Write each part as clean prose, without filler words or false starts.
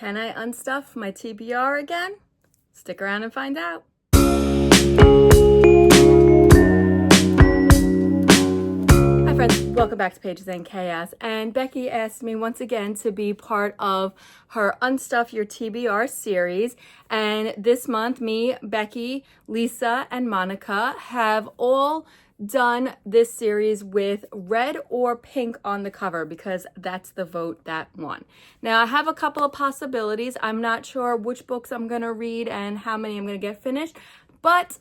Can I unstuff my TBR again? Stick around and find out. Hi friends, welcome back to Pages and Chaos. And Becky asked me once again to be part of her Unstuff Your TBR series. And this month, me, Becky, Lisa, and Monica have all done this series with red or pink on the cover because that's the vote that won. Now I have a couple of possibilities. I'm not sure which books I'm going to read and how many I'm going to get finished, but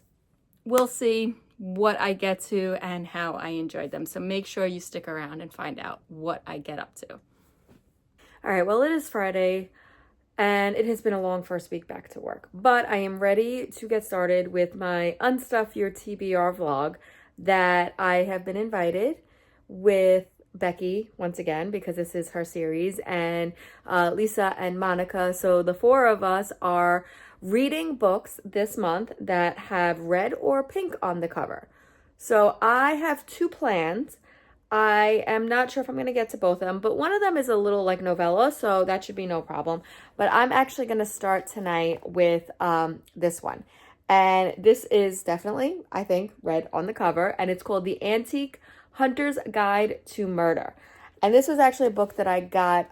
we'll see what I get to and how I enjoyed them. So make sure you stick around and find out what I get up to. All right, well, it is Friday and it has been a long first week back to work, but I am ready to get started with my Unstuff Your TBR vlog that I have been invited with Becky once again because this is her series, and Lisa and Monica. So the four of us are reading books this month that have red or pink on the cover. So I have two plans. I am not sure if I'm going to get to both of them, but one of them is a little like novella, so that should be no problem. But I'm actually going to start tonight with this one. And this is definitely, I think, red on the cover, and it's called The Antique Hunter's Guide to Murder. And this was actually a book that I got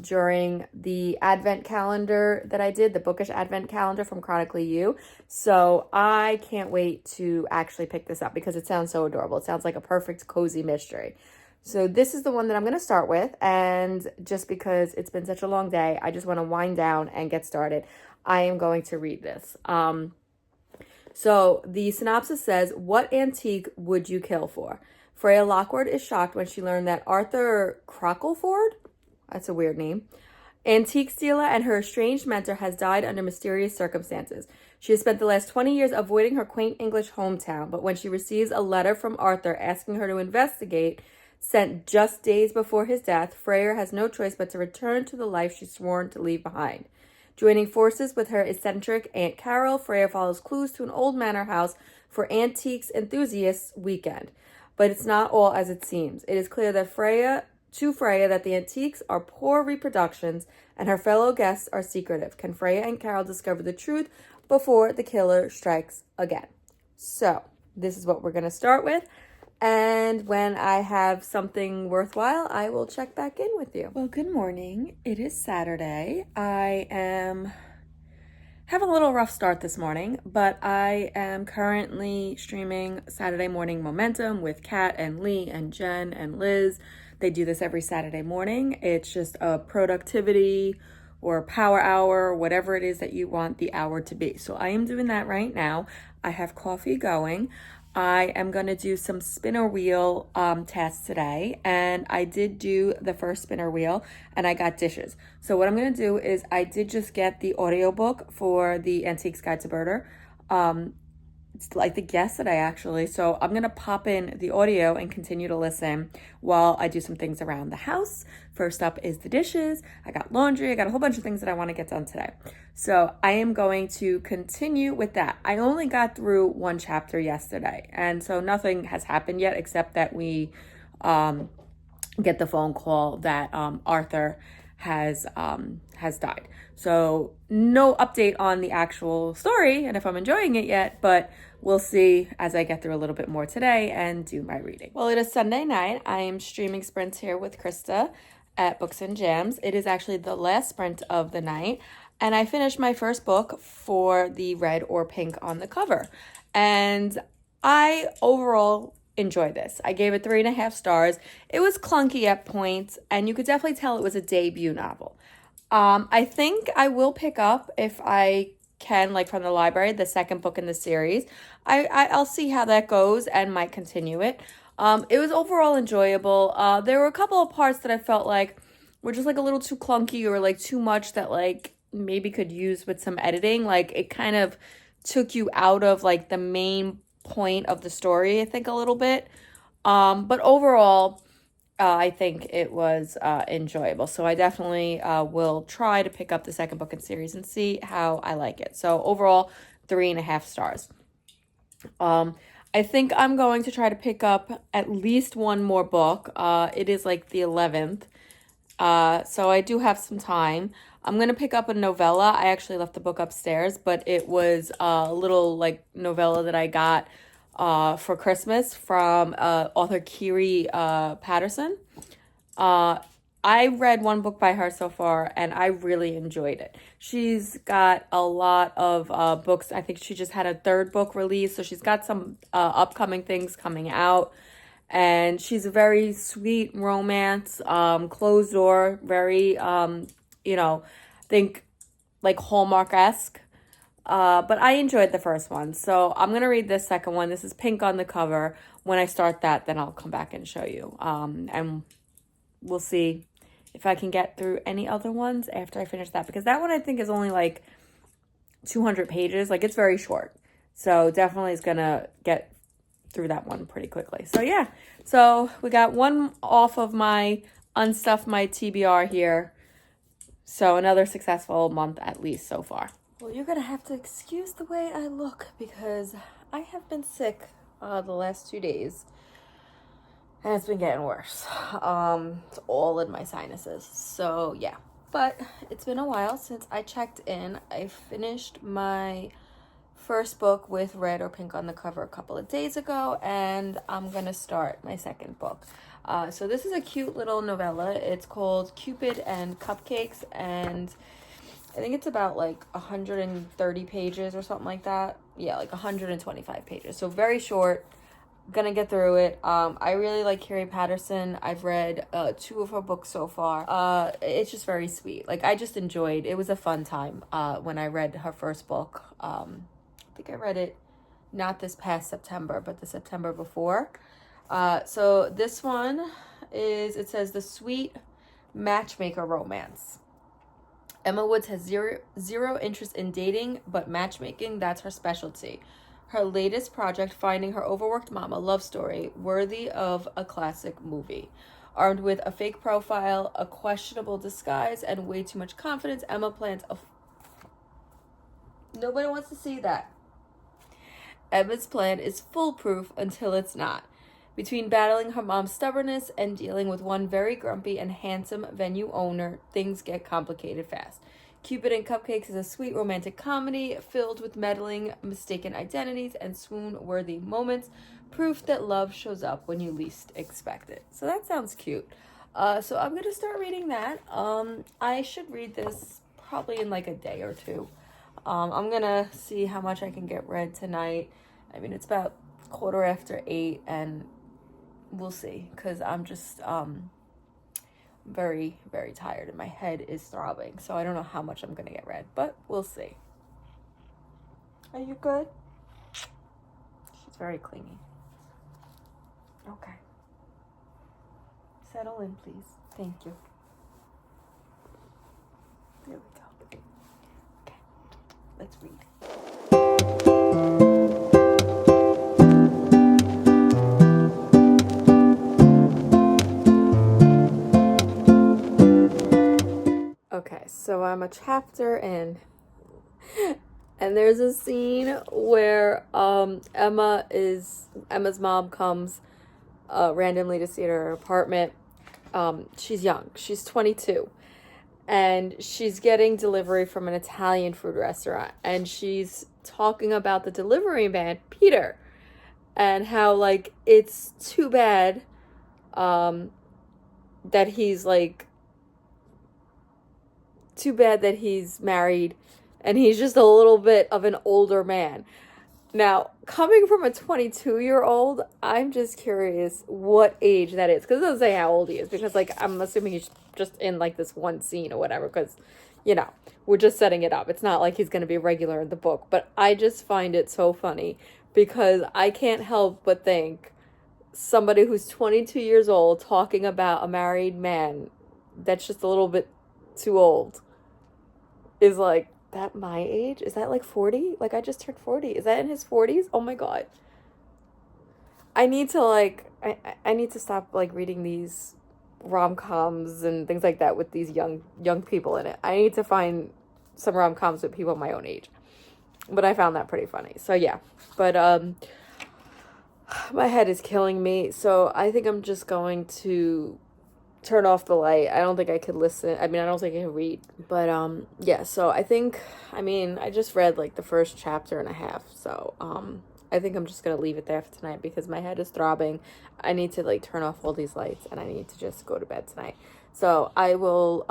during the advent calendar that I did, the bookish advent calendar from Chronically You. So I can't wait to actually pick this up because it sounds so adorable. It sounds like a perfect cozy mystery. So this is the one that I'm going to start with. And just because it's been such a long day, I just want to wind down and get started. I am going to read this. So the synopsis says, what antique would you kill for? Freya Lockwood is shocked when she learned that Arthur Crockleford, that's a weird name, antique dealer and her estranged mentor, has died under mysterious circumstances. She has spent the last 20 years avoiding her quaint English hometown, but when she receives a letter from Arthur asking her to investigate, sent just days before his death, Freya has no choice but to return to the life she's sworn to leave behind. Joining forces with her eccentric Aunt Carol, Freya follows clues to an old manor house for antiques enthusiasts weekend. But it's not all as it seems. It is clear that Freya that the antiques are poor reproductions and her fellow guests are secretive. Can Freya and Carol discover the truth before the killer strikes again? So this is what we're going to start with. And when I have something worthwhile, I will check back in with you. Well, good morning. It is Saturday. I am having a little rough start this morning, but I am currently streaming Saturday Morning Momentum with Kat and Lee and Jen and Liz. They do this every Saturday morning. It's just a productivity or power hour, whatever it is that you want the hour to be. So I am doing that right now. I have coffee going. I am going to do some spinner wheel tasks today, and I did do the first spinner wheel and I got dishes. So what I'm going to do is I did just get the audiobook for the Antiques Guide to Murder. It's like the yesterday actually. So I'm going to pop in the audio and continue to listen while I do some things around the house. First up is the dishes. I got laundry. I got a whole bunch of things that I want to get done today. So I am going to continue with that. I only got through one chapter yesterday, and so nothing has happened yet except that we get the phone call that Arthur has died. So no update on the actual story and if I'm enjoying it yet, but we'll see as I get through a little bit more today and do my reading. Well, it is Sunday night. I am streaming sprints here with Krista at Books and Jams. It is actually the last sprint of the night, and I finished my first book for the red or pink on the cover. And I overall enjoy this. I gave it 3.5 stars. It was clunky at points, and you could definitely tell it was a debut novel. I think I will pick up, if I can, like from the library, the second book in the series. I'll see how that goes and might continue it. It was overall enjoyable. There were a couple of parts that I felt like were just like a little too clunky or like too much that like maybe could use with some editing. Like it kind of took you out of like the main point of the story, I think, a little bit. But overall, I think it was enjoyable. So I definitely will try to pick up the second book in series and see how I like it. So overall, 3.5 stars. I think I'm going to try to pick up at least one more book. It is like the 11th. So I do have some time. I'm going to pick up a novella. I actually left the book upstairs, but it was a little like novella that I got for Christmas from author Kiri Patterson. I read one book by her so far, and I really enjoyed it. She's got a lot of books. I think she just had a third book release, so she's got some upcoming things coming out. And she's a very sweet romance, closed door, very, I think like Hallmark-esque. But I enjoyed the first one, so I'm going to read this second one. This is pink on the cover. When I start that, then I'll come back and show you. And we'll see if I can get through any other ones after I finish that, because that one I think is only like 200 pages. Like, it's very short. So definitely is going to get through that one pretty quickly. So yeah, so we got one off of my Unstuff my TBR here. So another successful month at least so far. Well, you're going to have to excuse the way I look because I have been sick the last 2 days. And it's been getting worse. It's all in my sinuses. So yeah, but it's been a while since I checked in. I finished my first book with red or pink on the cover a couple of days ago, and I'm gonna start my second book. So this is a cute little novella. It's called Cupid and Cupcakes, and I think it's about like 130 pages or something like that. Yeah, like 125 pages. So very short. Gonna get through it. I really like Kiri Patterson. I've read 2 of her books so far. It's just very sweet. Like, I just enjoyed it. Was a fun time when I read her first book. I think I read it not this past September, but the September before. So this one is, it says The Sweet Matchmaker Romance. Emma Woods has zero interest in dating, but matchmaking, that's her specialty. Her latest project, finding her overworked mom, a love story worthy of a classic movie. Armed with a fake profile, a questionable disguise, and way too much confidence, Emma plans a... Nobody wants to see that. Emma's plan is foolproof until it's not. Between battling her mom's stubbornness and dealing with one very grumpy and handsome venue owner, things get complicated fast. Cupid and Cupcakes is a sweet romantic comedy filled with meddling, mistaken identities, and swoon-worthy moments. Proof that love shows up when you least expect it. So that sounds cute. So I'm going to start reading that. I should read this probably in like a day or two. I'm going to see how much I can get read tonight. I mean, it's about 8:15, and we'll see, because I'm just... very, very tired and my head is throbbing. So I don't know how much I'm going to get read, but we'll see. Are you good? She's very clingy. Okay. Settle in, please. Thank you. There we go. Okay. Let's read. Okay, so I'm a chapter in, and there's a scene where Emma's mom comes randomly to see her apartment. She's young. She's 22, and she's getting delivery from an Italian food restaurant, and she's talking about the delivery man, Peter, and how, like, it's too bad that he's like... too bad that he's married and he's just a little bit of an older man. Now, coming from a 22-year-old, I'm just curious what age that is, because it doesn't say how old he is, because, like, I'm assuming he's just in, like, this one scene or whatever, because, you know, we're just setting it up. It's not like he's going to be regular in the book, but I just find it so funny, because I can't help but think somebody who's 22 years old talking about a married man that's just a little bit too old is like, that my age? Is that like 40? Like, I just turned 40. Is that in his 40s? Oh my god. I need to, like, I need to stop, like, reading these rom-coms and things like that with these young people in it. I need to find some rom-coms with people my own age. But I found that pretty funny. So yeah. But my head is killing me. So I think I'm just going to turn off the light. I don't think I could listen. I mean, I don't think I can read. But yeah, so I think, I mean, I just read like the first chapter and a half. So I think I'm just gonna leave it there for tonight because my head is throbbing. I need to like turn off all these lights and I need to just go to bed tonight. So I will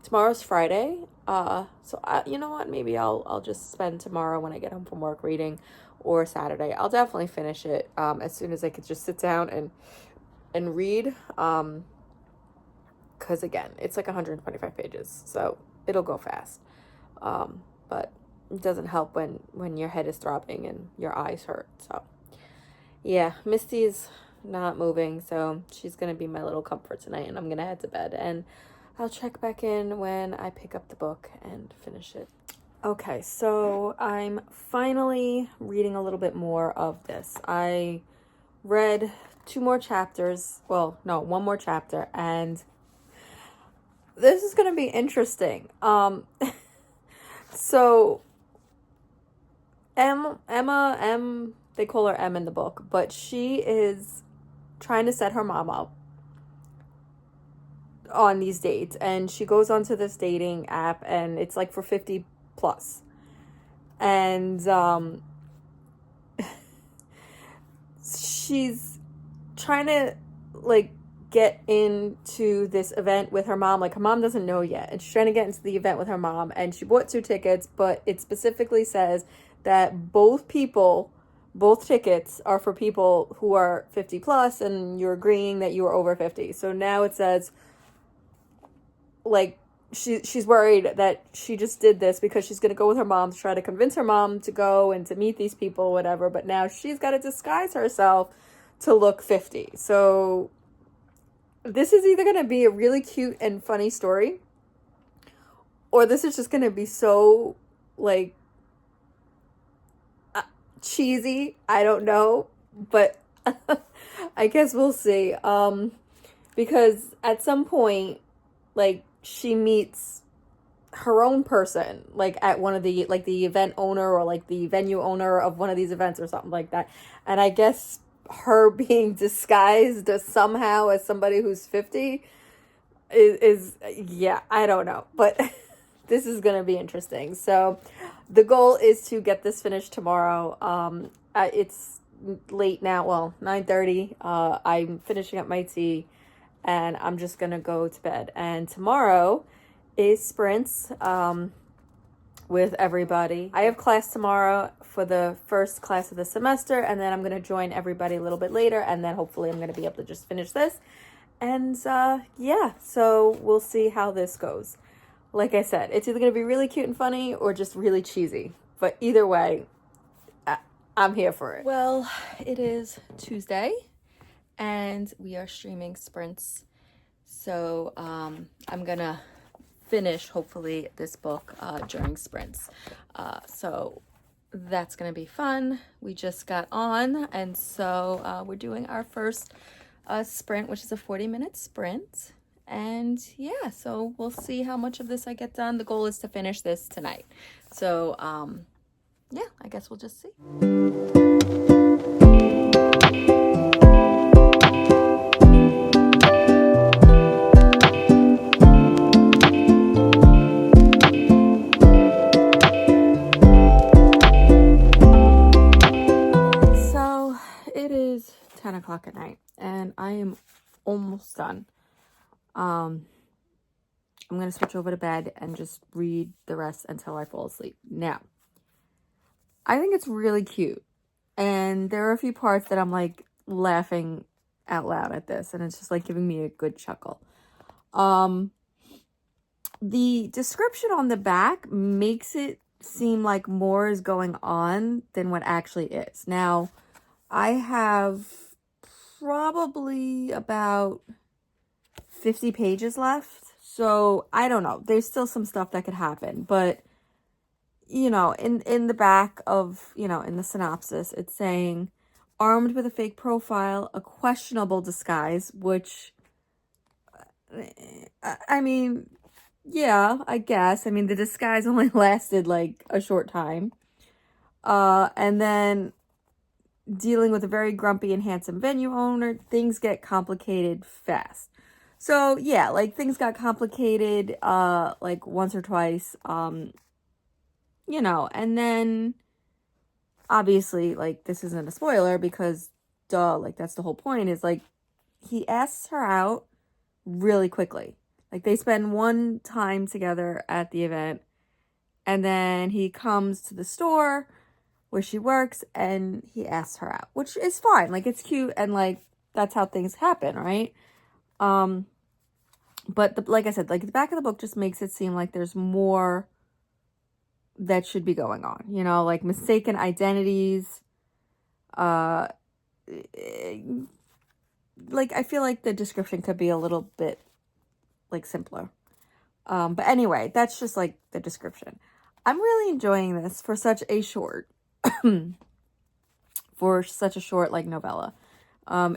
tomorrow's Friday. So you know what? Maybe I'll just spend tomorrow when I get home from work reading, or Saturday. I'll definitely finish it as soon as I could just sit down and read. Because again, it's like 125 pages, so it'll go fast. But it doesn't help when your head is throbbing and your eyes hurt. So yeah, Misty's not moving, so she's gonna be my little comfort tonight, and I'm gonna head to bed, and I'll check back in when I pick up the book and finish it. Okay, so I'm finally reading a little bit more of this. I read 2 more chapters, well, no, 1 more chapter, and this is gonna be interesting. So Emma, they call her M in the book, but she is trying to set her mom up on these dates, and she goes onto this dating app, and it's like for 50 plus, and she's trying to like get into this event with her mom. Like, her mom doesn't know yet, and she's trying to get into the event with her mom, and she bought 2 tickets, but it specifically says that both tickets are for people who are 50 plus, and you're agreeing that you are over 50. So now it says, like, she's worried that she just did this because she's going to go with her mom to try to convince her mom to go and to meet these people, whatever, but now she's got to disguise herself to look 50. So this is either going to be a really cute and funny story, or this is just going to be so, like, cheesy. I don't know, but I guess we'll see. Because at some point, like, she meets her own person, like, at one of the, like, the event owner or, like, the venue owner of one of these events or something like that. And I guess her being disguised somehow as somebody who's 50 is yeah, I don't know. But this is going to be interesting. So the goal is to get this finished tomorrow. It's late now, well, 9:30. I'm finishing up my tea, and I'm just going to go to bed. And tomorrow is sprints with everybody. I have class tomorrow for the first class of the semester, and then I'm going to join everybody a little bit later, and then hopefully I'm going to be able to just finish this. And yeah, so we'll see how this goes. Like I said, it's either going to be really cute and funny or just really cheesy. But either way, I'm here for it. Well, it is Tuesday, and we are streaming sprints. So I'm going to finish, hopefully, this book during sprints. So that's going to be fun. We just got on, and so we're doing our first sprint, which is a 40-minute sprint. And yeah, so we'll see how much of this I get done. The goal is to finish this tonight. So yeah, I guess we'll just see. So it is 10 o'clock at night, and I am almost done. I'm going to switch over to bed and just read the rest until I fall asleep. Now, I think it's really cute. And there are a few parts that I'm like laughing out loud at this, and it's just like giving me a good chuckle. The description on the back makes it seem like more is going on than what actually is. Now, I have probably about 50 pages left, so I don't know. There's still some stuff that could happen, but you know, in the back of, you know, in the synopsis, it's saying armed with a fake profile, a questionable disguise, which I mean, yeah, I guess. I mean, the disguise only lasted like a short time. And then dealing with a very grumpy and handsome venue owner, things get complicated fast. So yeah, like things got complicated like once or twice, you know, and then obviously like this isn't a spoiler because duh, like that's the whole point, is like he asks her out really quickly. Like they spend one time together at the event, and then he comes to the store where she works and he asks her out, which is fine. Like it's cute, and like that's how things happen, right? But like I said, like the back of the book just makes it seem like there's more that should be going on, you know, like mistaken identities. Uh, like I feel like the description could be a little bit like simpler. But anyway, that's just like the description. I'm really enjoying this for such a short, like novella.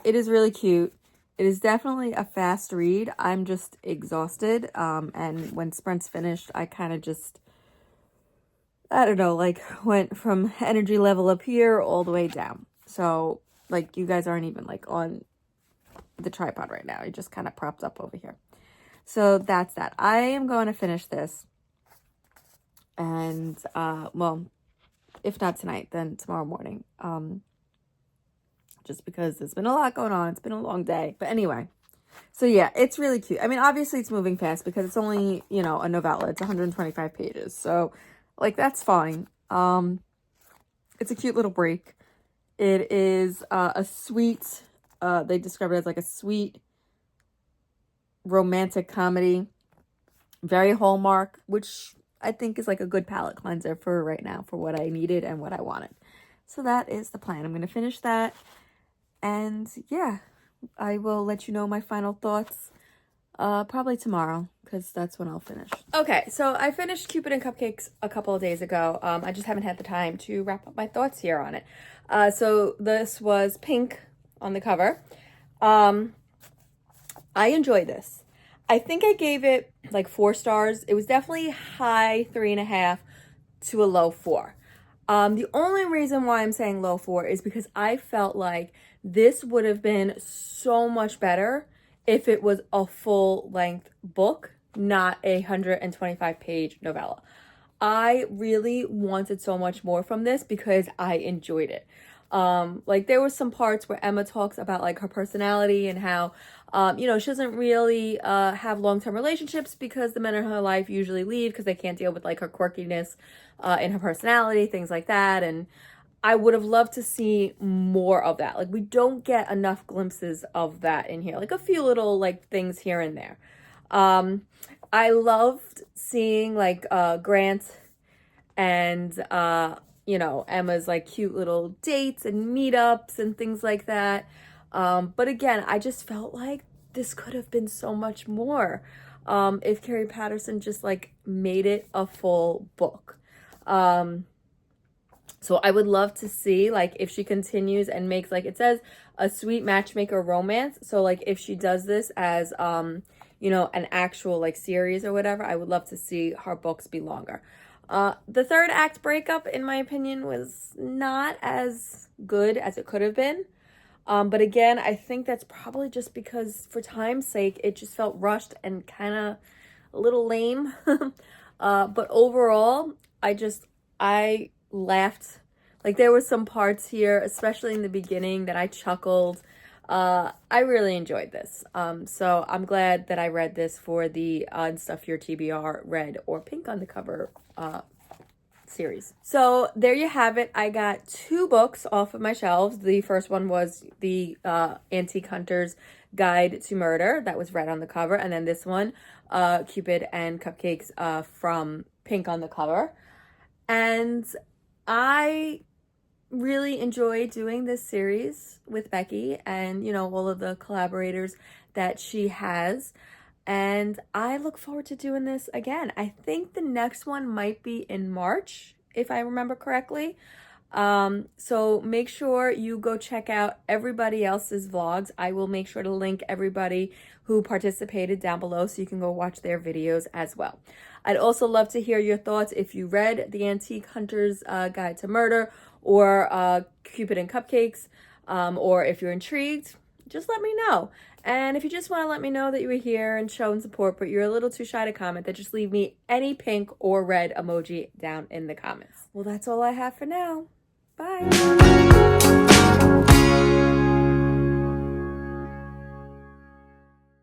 It is really cute. It is definitely a fast read. I'm just exhausted. And when Sprint's finished, I kind of just, I don't know, like went from energy level up here all the way down. So like you guys aren't even like on the tripod right now. It just kind of propped up over here. So that's that. I am going to finish this. And, well, if not tonight, then tomorrow morning. Just because there's been a lot going on. It's been a long day. But anyway, so yeah, it's really cute. I mean, obviously it's moving fast because it's only, you know, a novella. It's 125 pages. So, like, that's fine. It's a cute little break. It is a sweet, they describe it as like a sweet romantic comedy. Very Hallmark, which I think is like a good palate cleanser for right now, for what I needed and what I wanted. So that is the plan. I'm going to finish that. And yeah, I will let you know my final thoughts probably tomorrow, because that's when I'll finish. Okay, so I finished Cupid and Cupcakes a couple of days ago. I just haven't had the time to wrap up my thoughts here on it. So this was pink on the cover. I enjoyed this. I think I gave it like 4 stars. It was definitely high 3.5 to a low 4. The only reason why I'm saying low 4 is because I felt like this would have been so much better if it was a full-length book, not a 125-page novella. I really wanted so much more from this because I enjoyed it. Like there were some parts where Emma talks about like her personality and how, you know, she doesn't really have long-term relationships because the men in her life usually leave because they can't deal with like her quirkiness in her personality, things like that. And I would have loved to see more of that. Like we don't get enough glimpses of that in here, like a few little like things here and there. I loved seeing like Grant and you know, Emma's like cute little dates and meetups and things like that. But again, I just felt like this could have been so much more if Carrie Patterson just like made it a full book. So I would love to see like if she continues and makes, like it says, a sweet matchmaker romance. So like if she does this as you know, an actual like series or whatever, I would love to see her books be longer. The third act breakup, in my opinion, was not as good as it could have been. But again, I think that's probably just because for time's sake, it just felt rushed and kind of a little lame. But overall, I laughed. Like there were some parts here, especially in the beginning, that I chuckled. I really enjoyed this. So I'm glad that I read this for the Unstuff Your TBR red or pink on the cover series. So there you have it. I got 2 books off of my shelves. The first one was the Antique Hunter's Guide to Murder. That was red on the cover. And then this one, Cupid and Cupcakes from pink on the cover. And I really enjoy doing this series with Beccie and, you know, all of the collaborators that she has. And I look forward to doing this again. I think the next one might be in March, if I remember correctly. So make sure you go check out everybody else's vlogs. I will make sure to link everybody who participated down below so you can go watch their videos as well. I'd also love to hear your thoughts if you read The Antique Hunter's Guide to Murder or Cupid and Cupcakes, or if you're intrigued. just let me know. And if you just want to let me know that you were here and showing support, but you're a little too shy to comment, then just leave me any pink or red emoji down in the comments. Well, that's all I have for now. Bye.